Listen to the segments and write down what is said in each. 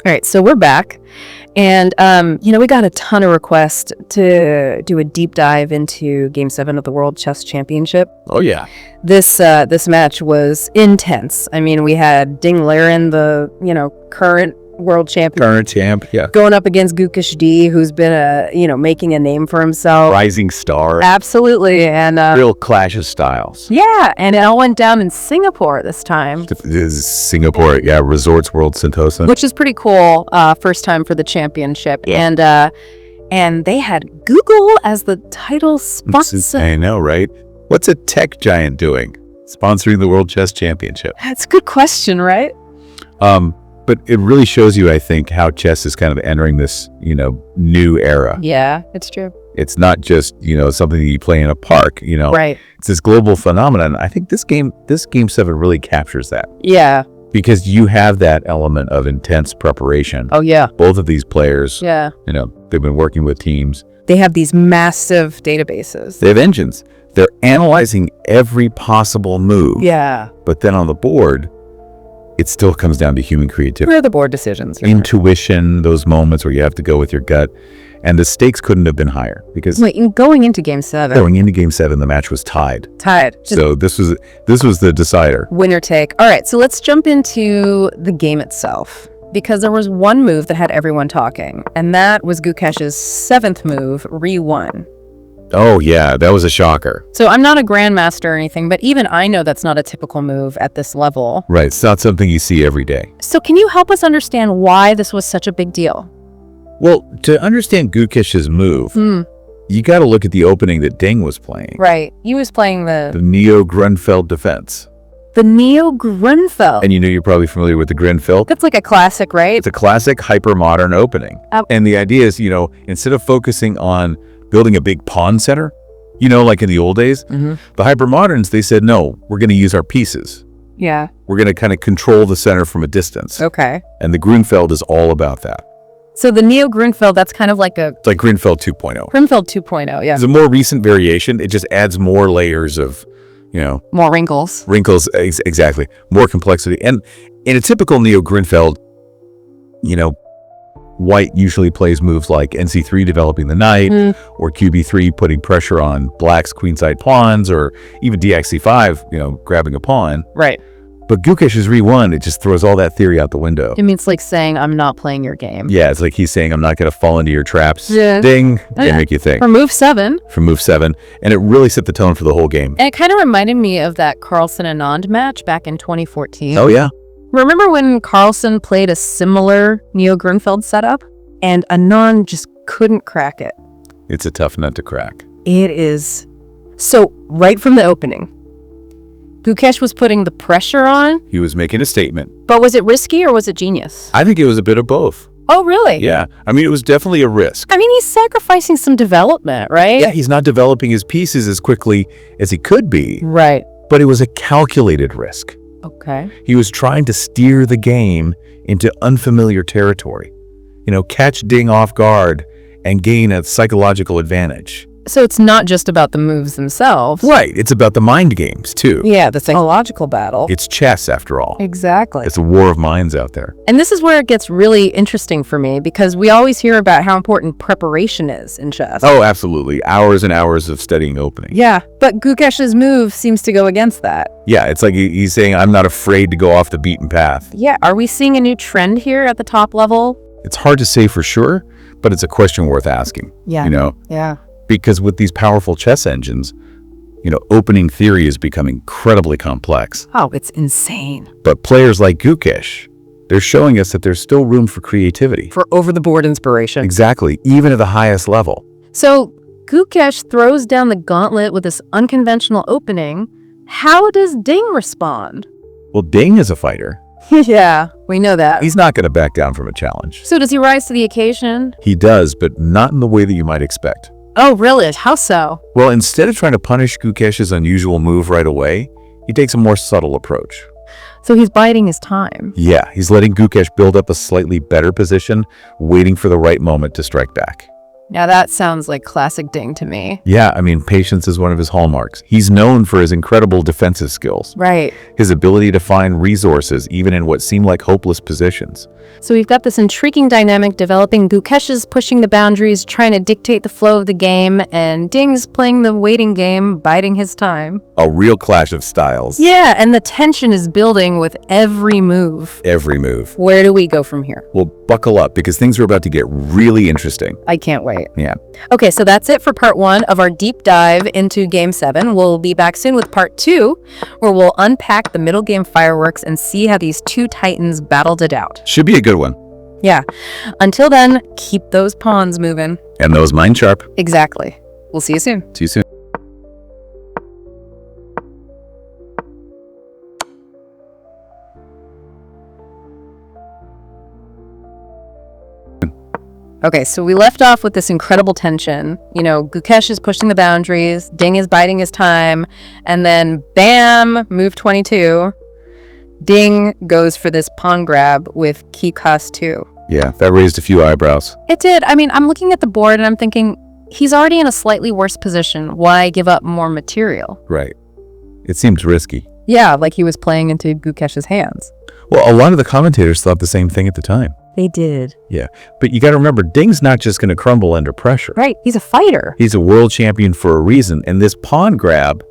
All right, so we're back. And, we got a ton of requests to do a deep dive into Game 7 of the World Chess Championship. Oh, yeah. This match was intense. I mean, we had Ding Liren, the, current world champion. Current champ, yeah. Going up against Gukesh D, who's been, making a name for himself. Rising star. Absolutely. And real clash of styles. Yeah, and it all went down in Singapore this time. This is Singapore, yeah. Resorts World Sentosa. Which is pretty cool. First time for the championship. Yeah. And they had Google as the title sponsor. I know, right? What's a tech giant doing? Sponsoring the World Chess Championship. That's a good question, right? But it really shows you, I think, how chess is kind of entering this, new era. Yeah, it's true. It's not just, something that you play in a park, Right. It's this global phenomenon. I think this game 7 really captures that. Yeah. Because you have that element of intense preparation. Oh, yeah. Both of these players, Yeah. they've been working with teams. They have these massive databases. They have engines. They're analyzing every possible move. Yeah. But then on the board, it still comes down to human creativity. Where are the board decisions? Intuition, those moments where you have to go with your gut. And the stakes couldn't have been higher because going into Game 7. Going into Game 7, the match was tied. So this was the decider. Winner take. All right, so let's jump into the game itself. Because there was one move that had everyone talking, and that was Gukesh's 7th move, Re1. Oh, yeah, that was a shocker. So I'm not a grandmaster or anything, but even I know that's not a typical move at this level. Right, it's not something you see every day. So can you help us understand why this was such a big deal? Well, to understand Gukesh's move, you got to look at the opening that Ding was playing. Right, he was playing the Neo-Grünfeld Defense. The Neo-Grünfeld. And you're probably familiar with the Grünfeld. That's like a classic, right? It's a classic hyper-modern opening. And the idea is, instead of focusing on building a big pawn center, like in the old days, the hyper-moderns, they said, no, we're going to use our pieces. Yeah. We're going to kind of control the center from a distance. Okay. And the Grünfeld is all about that. So the Neo-Grünfeld, that's kind of like It's like Grünfeld 2.0. Grünfeld 2.0, yeah. It's a more recent variation. It just adds more layers of, more wrinkles. Wrinkles, exactly. More complexity. And in a typical Neo-Grünfeld, white usually plays moves like NC3 developing the knight, or QB3 putting pressure on black's queenside pawns, or even DXC5, grabbing a pawn. Right. But Gukesh's Re1, it just throws all that theory out the window. It means like saying, I'm not playing your game. Yeah, it's like he's saying, I'm not going to fall into your traps. Yeah. Ding. They make you think. For move 7. From move 7. And it really set the tone for the whole game. And it kind of reminded me of that Carlsen-Anand match back in 2014. Oh, yeah. Remember when Carlsen played a similar Neo-Grünfeld setup? And Anand just couldn't crack it. It's a tough nut to crack. It is. So, right from the opening, Gukesh was putting the pressure on. He was making a statement. But was it risky or was it genius? I think it was a bit of both. Oh, really? Yeah. I mean, it was definitely a risk. I mean, he's sacrificing some development, right? Yeah, he's not developing his pieces as quickly as he could be. Right. But it was a calculated risk. Okay. He was trying to steer the game into unfamiliar territory. Catch Ding off guard and gain a psychological advantage. So it's not just about the moves themselves. Right. It's about the mind games, too. Yeah, the psychological battle. It's chess, after all. Exactly. It's a war of minds out there. And this is where it gets really interesting for me, because we always hear about how important preparation is in chess. Oh, absolutely. Hours and hours of studying opening. Yeah, but Gukesh's move seems to go against that. Yeah, it's like he's saying, I'm not afraid to go off the beaten path. Yeah, are we seeing a new trend here at the top level? It's hard to say for sure, but it's a question worth asking. Yeah. Yeah. Because with these powerful chess engines, opening theory has become incredibly complex. Oh, it's insane. But players like Gukesh, they're showing us that there's still room for creativity. For over-the-board inspiration. Exactly, even at the highest level. So Gukesh throws down the gauntlet with this unconventional opening. How does Ding respond? Well, Ding is a fighter. Yeah, we know that. He's not going to back down from a challenge. So does he rise to the occasion? He does, but not in the way that you might expect. Oh, really? How so? Well, instead of trying to punish Gukesh's unusual move right away, he takes a more subtle approach. So he's biding his time. Yeah, he's letting Gukesh build up a slightly better position, waiting for the right moment to strike back. Now that sounds like classic Ding to me. Yeah, I mean, patience is one of his hallmarks. He's known for his incredible defensive skills. Right. His ability to find resources, even in what seem like hopeless positions. So we've got this intriguing dynamic developing. Gukesh is pushing the boundaries, trying to dictate the flow of the game, and Ding's playing the waiting game, biding his time. A real clash of styles. Yeah, and the tension is building with every move. Every move. Where do we go from here? Well, buckle up, because things are about to get really interesting. I can't wait. Yeah. Okay, so that's it for part 1 of our deep dive into Game 7. We'll be back soon with part 2, where we'll unpack the middle game fireworks and see how these two titans battled it out. Should be a good one. Yeah. Until then, keep those pawns moving. And those mind sharp. Exactly. We'll see you soon. See you soon. Okay, so we left off with this incredible tension. You know, Gukesh is pushing the boundaries, Ding is biding his time, and then bam, move 22. Ding goes for this pawn grab with key cost 2. Yeah, that raised a few eyebrows. It did. I mean, I'm looking at the board and I'm thinking, he's already in a slightly worse position. Why give up more material? Right. It seems risky. Yeah, like he was playing into Gukesh's hands. Well, a lot of the commentators thought the same thing at the time. They did. Yeah, but you got to remember, Ding's not just going to crumble under pressure. Right, he's a fighter. He's a world champion for a reason, and this pawn grab,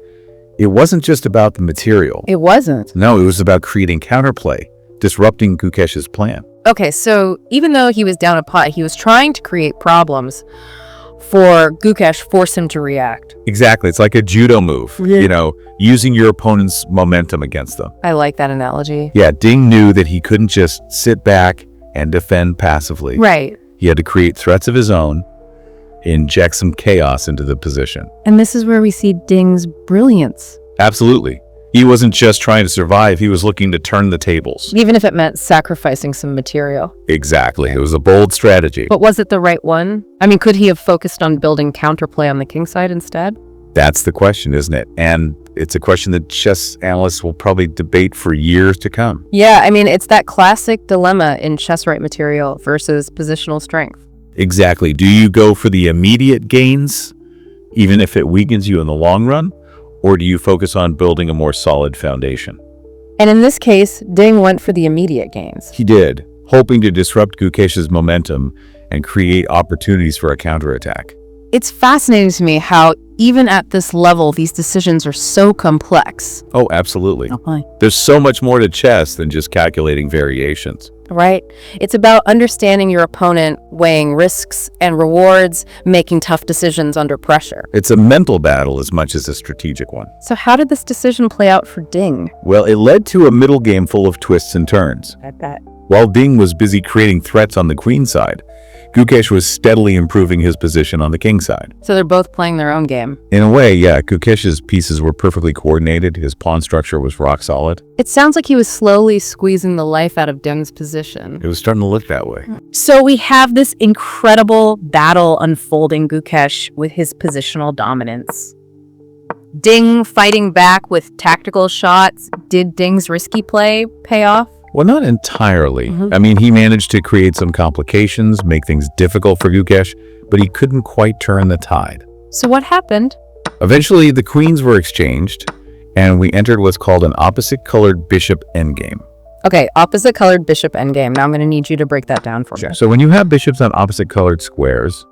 it wasn't just about the material. It wasn't. No, it was about creating counterplay, disrupting Gukesh's plan. Okay, so even though he was down a pot, he was trying to create problems for Gukesh, force him to react. Exactly. It's like a judo move, you know, using your opponent's momentum against them. I like that analogy. Yeah, Ding knew that he couldn't just sit back and defend passively. Right. He had to create threats of his own, inject some chaos into the position. And this is where we see Ding's brilliance. Absolutely. He wasn't just trying to survive, he was looking to turn the tables. Even if it meant sacrificing some material. Exactly. It was a bold strategy. But was it the right one? I mean, could he have focused on building counterplay on the king side instead? That's the question, isn't it? And it's a question that chess analysts will probably debate for years to come. Yeah, I mean, it's that classic dilemma in chess right material versus positional strength. Exactly. Do you go for the immediate gains, even if it weakens you in the long run? Or do you focus on building a more solid foundation? And in this case, Ding went for the immediate gains. He did, hoping to disrupt Gukesh's momentum and create opportunities for a counterattack. It's fascinating to me how, even at this level, these decisions are so complex. Oh, absolutely. Okay. There's so much more to chess than just calculating variations. Right? It's about understanding your opponent, weighing risks and rewards, making tough decisions under pressure. It's a mental battle as much as a strategic one. So how did this decision play out for Ding? Well, it led to a middle game full of twists and turns. I bet. While Ding was busy creating threats on the queen side, Gukesh was steadily improving his position on the king side. So they're both playing their own game. In a way, yeah, Gukesh's pieces were perfectly coordinated, his pawn structure was rock solid. It sounds like he was slowly squeezing the life out of Ding's position. It was starting to look that way. So we have this incredible battle unfolding, Gukesh with his positional dominance. Ding fighting back with tactical shots. Did Ding's risky play pay off? Well, not entirely. I mean, he managed to create some complications, make things difficult for Gukesh, but he couldn't quite turn the tide. So what happened? Eventually, the queens were exchanged, and we entered what's called an opposite-colored bishop endgame. Okay, opposite colored bishop endgame. Now I'm going to need you to break that down for me. So when you have bishops on opposite-colored squares,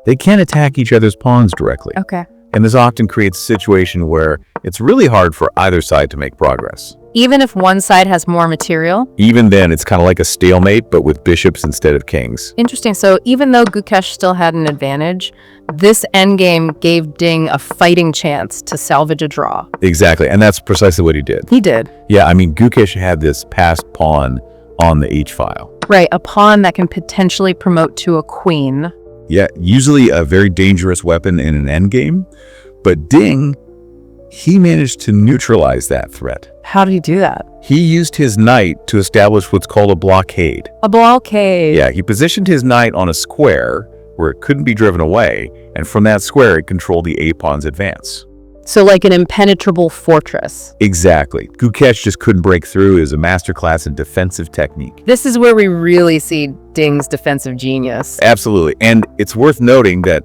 they can't attack each other's pawns directly. Okay. And this often creates a situation where it's really hard for either side to make progress. Even if one side has more material? Even then, it's kind of like a stalemate, but with bishops instead of kings. Interesting. So even though Gukesh still had an advantage, this endgame gave Ding a fighting chance to salvage a draw. Exactly, and that's precisely what he did. He did. Yeah, I mean, Gukesh had this passed pawn on the h-file. Right, a pawn that can potentially promote to a queen. Yeah, usually a very dangerous weapon in an endgame, but Ding, he managed to neutralize that threat. How did he do that? He used his knight to establish what's called a blockade. A blockade. Yeah, he positioned his knight on a square where it couldn't be driven away, and from that square, it controlled the a-pawn's advance. So like an impenetrable fortress. Exactly. Gukesh just couldn't break through as a masterclass in defensive technique. This is where we really see Ding's defensive genius. Absolutely. And it's worth noting that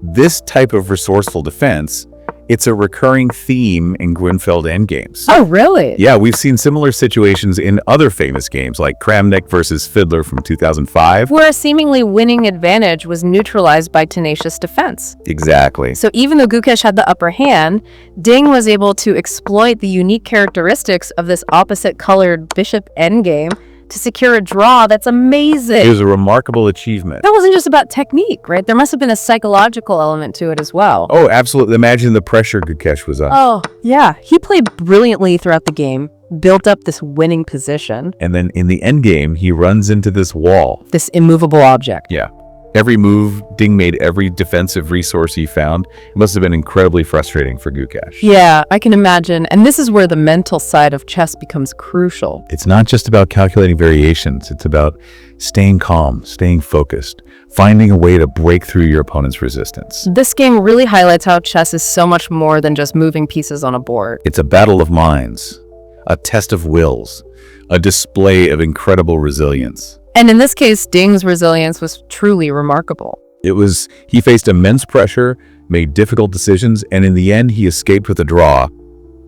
this type of resourceful defense, it's a recurring theme in Grünfeld endgames. Oh, really? Yeah, we've seen similar situations in other famous games like Kramnik versus Fiddler from 2005. Where a seemingly winning advantage was neutralized by tenacious defense. Exactly. So even though Gukesh had the upper hand, Ding was able to exploit the unique characteristics of this opposite-colored bishop endgame to secure a draw that's amazing. It was a remarkable achievement. That wasn't just about technique, right? There must have been a psychological element to it as well. Oh, absolutely. Imagine the pressure Gukesh was under. Oh, yeah. He played brilliantly throughout the game, built up this winning position. And then in the end game, he runs into this wall. This immovable object. Yeah. Every move, Ding made every defensive resource he found. It must have been incredibly frustrating for Gukesh. Yeah, I can imagine. And this is where the mental side of chess becomes crucial. It's not just about calculating variations. It's about staying calm, staying focused, finding a way to break through your opponent's resistance. This game really highlights how chess is so much more than just moving pieces on a board. It's a battle of minds, a test of wills, a display of incredible resilience. And in this case, Ding's resilience was truly remarkable. He faced immense pressure, made difficult decisions, and in the end, he escaped with a draw,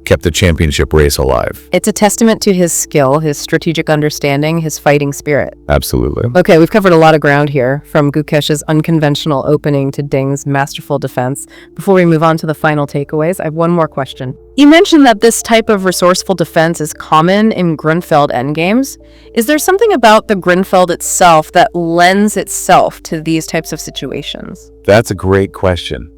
kept the championship race alive. It's a testament to his skill, his strategic understanding, his fighting spirit. Absolutely. Okay, we've covered a lot of ground here, from Gukesh's unconventional opening to Ding's masterful defense. Before we move on to the final takeaways, I have one more question. You mentioned that this type of resourceful defense is common in Grünfeld endgames. Is there something about the Grünfeld itself that lends itself to these types of situations? That's a great question.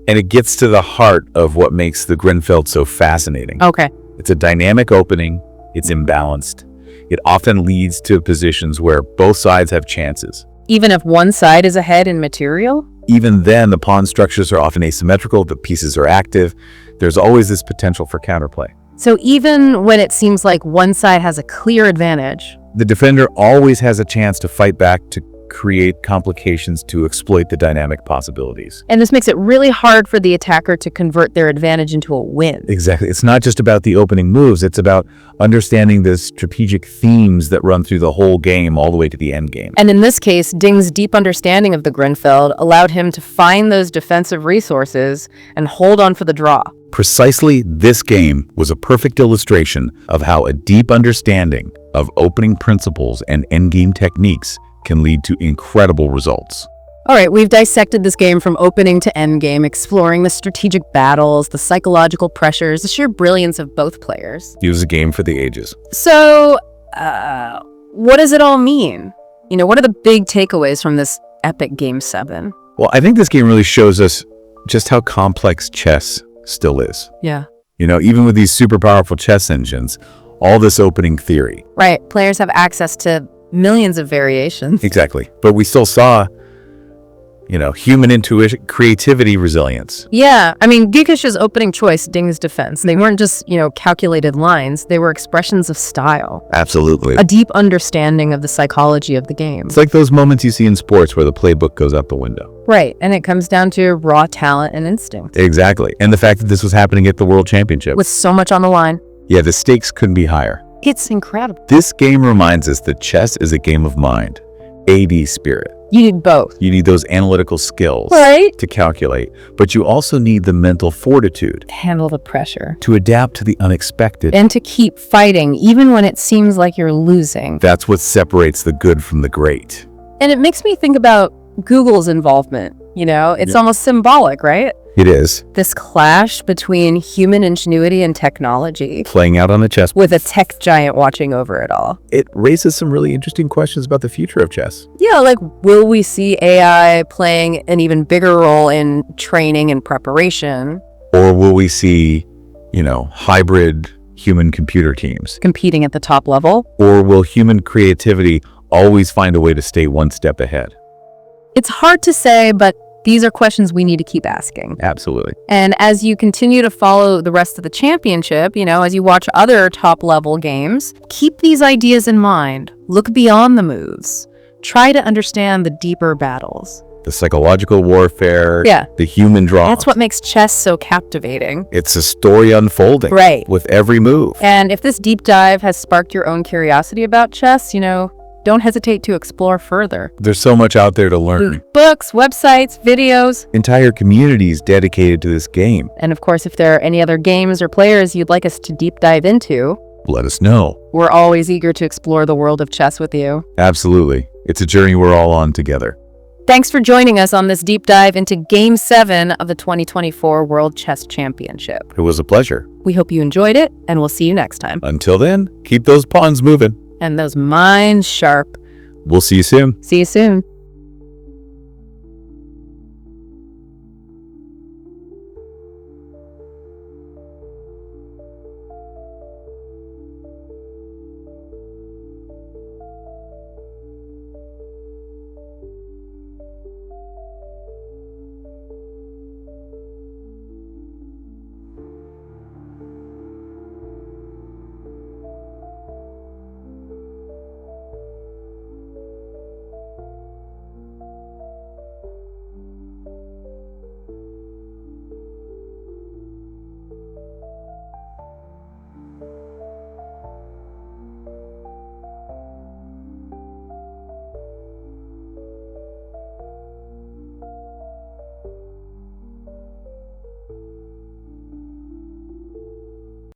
And it gets to the heart of what makes the Grünfeld so fascinating. Okay. It's a dynamic opening. It's imbalanced. It often leads to positions where both sides have chances. Even if one side is ahead in material? Even then, the pawn structures are often asymmetrical. The pieces are active. There's always this potential for counterplay. So even when it seems like one side has a clear advantage, the defender always has a chance to fight back, to create complications, to exploit the dynamic possibilities. And this makes it really hard for the attacker to convert their advantage into a win. Exactly. It's not just about the opening moves. It's about understanding the strategic themes that run through the whole game all the way to the end game. And in this case, Ding's deep understanding of the Grünfeld allowed him to find those defensive resources and hold on for the draw. Precisely this game was a perfect illustration of how a deep understanding of opening principles and endgame techniques can lead to incredible results. All right, we've dissected this game from opening to endgame, exploring the strategic battles, the psychological pressures, the sheer brilliance of both players. It was a game for the ages. So, what does it all mean? You know, what are the big takeaways from this epic Game 7? Well, I think this game really shows us just how complex chess still is. Yeah. You know, even with these super powerful chess engines, all this opening theory. Right, players have access to millions of variations. Exactly. But we still saw, you know, human intuition, creativity, resilience. Yeah. I mean, Gukesh's opening choice, Ding's defense, they weren't just, you know, calculated lines. They were expressions of style. Absolutely. A deep understanding of the psychology of the game. It's like those moments you see in sports where the playbook goes out the window. Right. And it comes down to raw talent and instinct. Exactly. And the fact that this was happening at the World Championship. With so much on the line. Yeah, the stakes couldn't be higher. It's incredible. This game reminds us that chess is a game of mind, AD spirit. You need both. You need those analytical skills to calculate, but you also need the mental fortitude to handle the pressure, to adapt to the unexpected, and to keep fighting even when it seems like you're losing. That's what separates the good from the great. And it makes me think about Google's involvement. You know, it's almost symbolic, right? It is. This clash between human ingenuity and technology. Playing out on the chess. With a tech giant watching over it all. It raises some really interesting questions about the future of chess. Yeah, like, will we see AI playing an even bigger role in training and preparation? Or will we see, you know, hybrid human-computer teams competing at the top level? Or will human creativity always find a way to stay one step ahead? It's hard to say, but these are questions we need to keep asking. Absolutely. And as you continue to follow the rest of the championship, you know, as you watch other top-level games, keep these ideas in mind. Look beyond the moves. Try to understand the deeper battles. the psychological warfare, Yeah. the human drama. That's what makes chess so captivating. It's a story unfolding. Right. With every move. And if this deep dive has sparked your own curiosity about chess, don't hesitate to explore further. There's so much out there to learn. Books, websites, videos. Entire communities dedicated to this game. And of course, if there are any other games or players you'd like us to deep dive into, let us know. We're always eager to explore the world of chess with you. Absolutely. It's a journey we're all on together. Thanks for joining us on this deep dive into Game 7 of the 2024 World Chess Championship. It was a pleasure. We hope you enjoyed it, and we'll see you next time. Until then, keep those pawns moving. And those minds sharp. We'll see you soon. See you soon.